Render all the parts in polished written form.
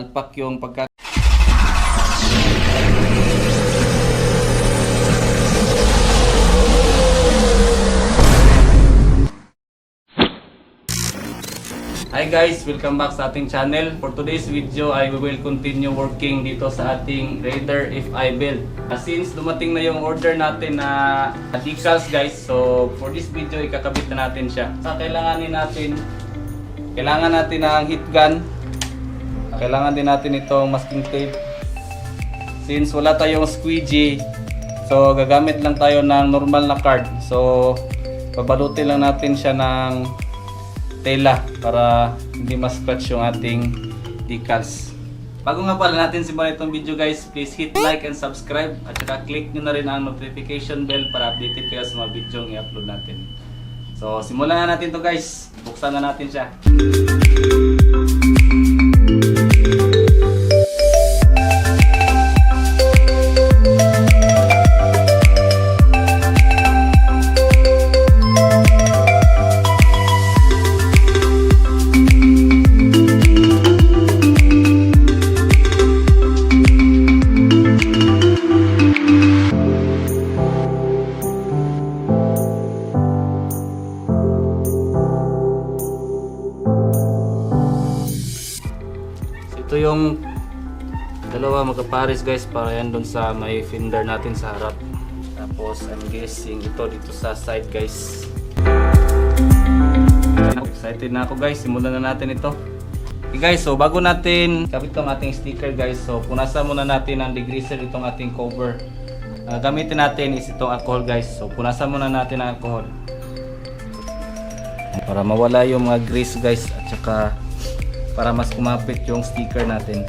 salpak yung pagka. Hi guys, welcome back sa ating channel. For today's video I will continue working dito sa ating Raider FI build. Since dumating na yung order natin na decals guys, so for this video ikakabit na natin siya. Kailangan natin ng heat gun. Kailangan din natin itong masking tape. Since wala tayong squeegee, so gagamit lang tayo ng normal na card. So babalutin lang natin siya ng tela para hindi ma-scratch yung ating decals. Bago nga pala natin simulan itong video guys, please hit like and subscribe at saka click nyo na rin ang notification bell para updated kayo sa mga video yung i-upload natin. So simulan na natin to guys, buksan na natin siya. Ito yung dalawa magkapares guys, para yan dun sa may fender natin sa harap. Tapos I'm guessing ito dito sa side guys. Excited na ako guys, simulan na natin ito. Okay guys, so bago natin kabit itong ating sticker guys, so punasan muna natin ang degreaser itong ating cover. Gamitin natin is itong alcohol guys, so punasan muna natin ang alcohol para mawala yung mga grease guys, at saka para mas kumapit yung sticker natin.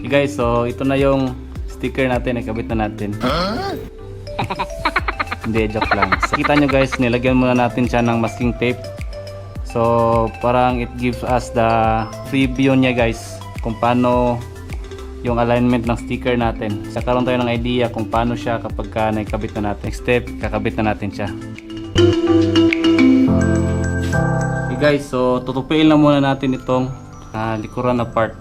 Okay guys, so ito na yung sticker natin, ikabit na natin. Hindi, joke lang. So, kita nyo guys, nilagyan muna natin siya ng masking tape. So parang it gives us the preview niya guys, kung paano yung alignment ng sticker natin. Nagkaroon tayo ng idea kung paano siya kapag naikabit na natin. Next step, kakabit na natin siya. Okay guys, so tutupiin lang muna natin itong likuran na part.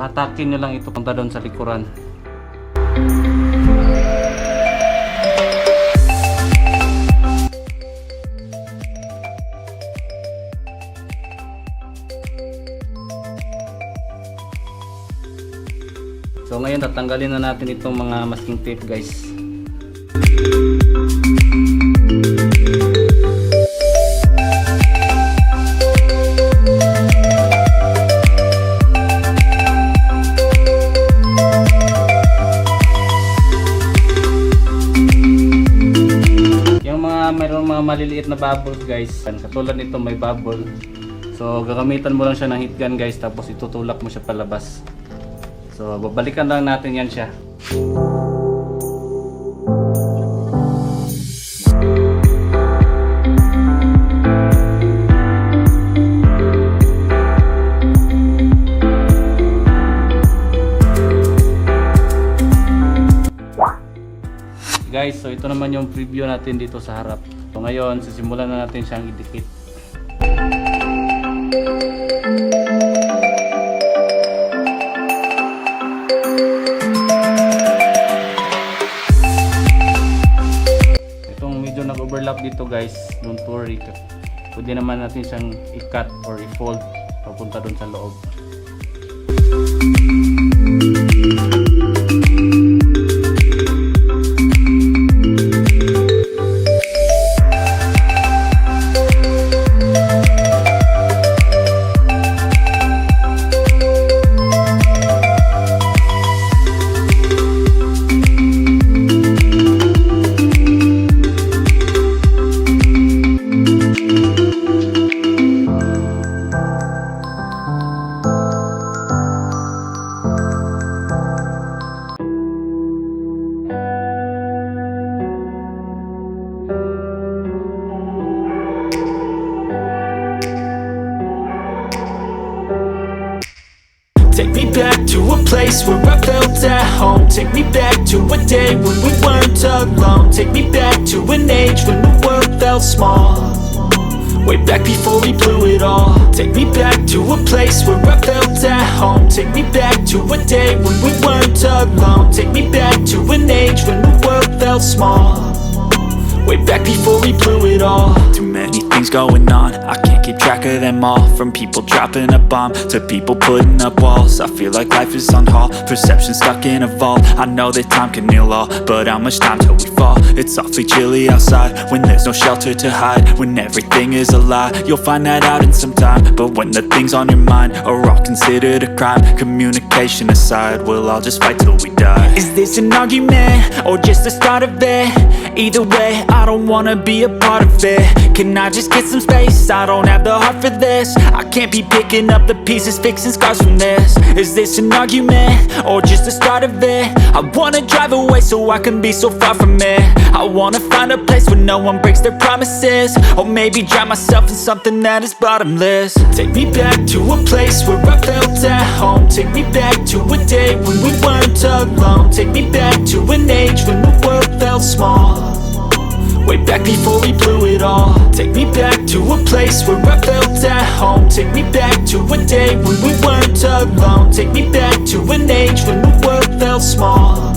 Hatakin nyo lang ito punta doon sa likuran. So ngayon tatanggalin na natin itong mga masking tape guys. Mayroon mga maliliit na bubbles guys, katulad nito may bubble. So gagamitan mo lang siya ng heat gun guys, tapos itutulak mo siya palabas. So babalikan lang natin yan siya. Guys, so ito naman yung preview natin dito sa harap. So ngayon, sisimulan na natin siyang idikit. Itong medyo nag-overlap dito guys, don't worry. Pwede naman natin siyang i-cut or i-fold papunta dun sa loob. back to a place where I felt at home. Take me back to a day when we weren't alone. Take me back to an age when the world felt small. Way back before we blew it all. Take me back to a place where I felt at home. Take me back to a day when we weren't alone. Take me back to an age when the world felt small. Way back before we blew it all. Too many things going on, I can't keep track of them all. From people dropping a bomb to people putting up walls. I feel like life is on hold, perception stuck in a vault. I know that time can heal all, but how much time till we fall? It's awfully chilly outside when there's no shelter to hide. When everything is a lie, you'll find that out in some time. But when the things on your mind are all considered a crime, communication aside, we'll all just fight till we die. Is this an argument or just the start of it? Either way, I don't wanna be a part of it. Can I just get some space? I don't have the heart for this. I can't be picking up the pieces, fixing scars from this. Is this an argument or just the start of it? I wanna drive away so I can be so far from it. I wanna find a place where no one breaks their promises. Or maybe drown myself in something that is bottomless. Take me back to a place where I felt at home. Take me back to a day when we weren't alone. Take me back to an age when the world felt small. Way back before we blew it all. Take me back to a place where I felt at home. Take me back to a day when we weren't alone. Take me back to an age when the world felt small.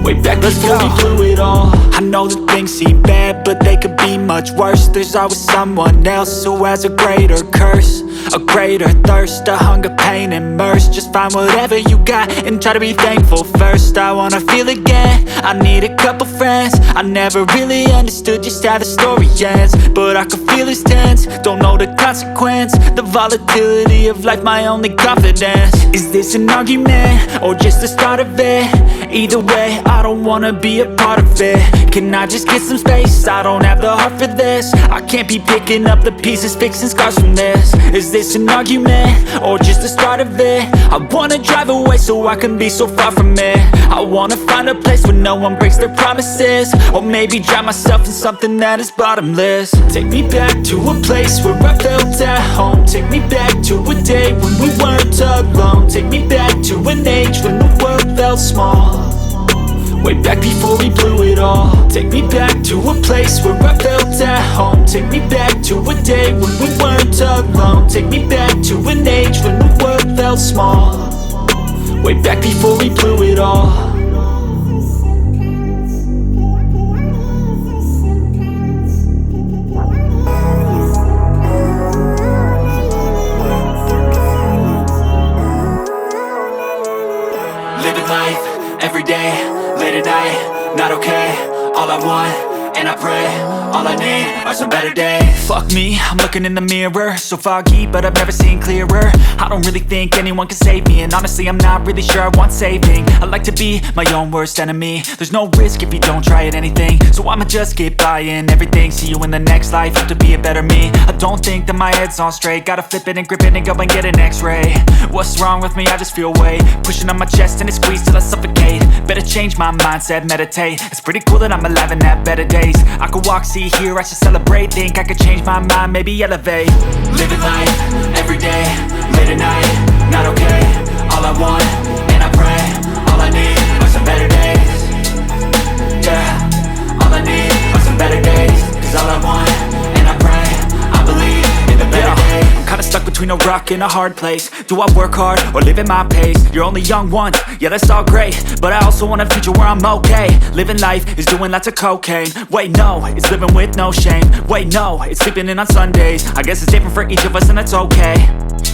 Way back before we blew it all. I know that things seem bad, but they could be much worse. There's always someone else who has a greater curse, a greater thirst, a hunger, pain, and mercy. Just find whatever you got and try to be thankful first. I wanna feel again, I need a couple friends. I never really understood just how the story ends, but I can feel it's tense, don't know the consequence. The volatility of life, my only confidence. Is this an argument or just the start of it? Either way, I don't wanna be a part of it. Can I just get some space? I don't have the heart for this. I can't be picking up the pieces, fixing scars from this. Is this an argument or just the start of it? I wanna drive away so I can be so far from it. I wanna find a place where no one breaks their promises. Or maybe drown myself in something that is bottomless. Take me back to a place where I felt at home. Take me back to a day when we weren't alone. Take me back to an age when the world felt small. Way back before we blew it all. Take me back to a place where I felt at home. Take me back to a day when we weren't alone. Take me back to an age when the world felt small. Way back before we blew it all. Living life every day, late at night, not okay. All I want, and I pray, all I need are some better days. Fuck me, I'm looking in the mirror, so foggy, but I've never seen clearer. I don't really think anyone can save me, and honestly I'm not really sure I want saving. I like to be my own worst enemy. There's no risk if you don't try at anything, so I'ma just get buying everything. See you in the next life, have to be a better me. I don't think that my head's on straight, gotta flip it and grip it and go and get an x-ray. What's wrong with me? I just feel weight pushing on my chest and it squeezes till I suffocate. Better change my mindset, meditate. It's pretty cool that I'm alive and have better days. I could walk, see, hear, I should celebrate. Think I could change my mind, maybe elevate. Living life, every day, late at night, not okay. All I want, and I pray, all I need are some better days. Yeah, all I need are some better days. Cause all I want, and I pray, I believe in the better days. I'm kinda stuck between a rock and a hard place. Do I work hard or live at my pace? You're only young once, yeah that's all great, but I also want a future where I'm okay. Living life is doing lots of cocaine. Wait no, it's living with no shame. Wait no, it's sleeping in on Sundays. I guess it's different for each of us and that's okay.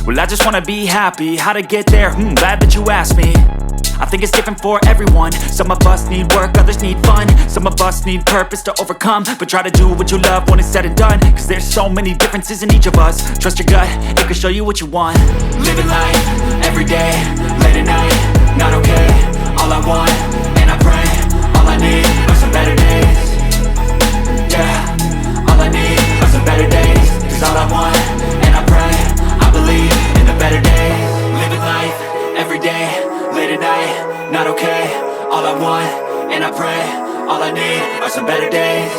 Well I just wanna be happy, how to get there? Glad that you asked me. I think it's different for everyone. Some of us need work, others need fun. Some of us need purpose to overcome. But try to do what you love when it's said and done. Cause there's so many differences in each of us. Trust your gut, it can show you what you want. Living life, every day, late at night, not okay. All I want, and I pray, all I need are some better days. Yeah, all I need are some better days. Cause all I want, and I pray, I believe in the better days. Living life, every day, late at night, not okay. All I want, and I pray, all I need are some better days.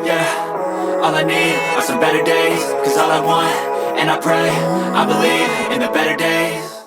Yeah, all I need are some better days. Cause all I want, and I pray, I believe in the better days.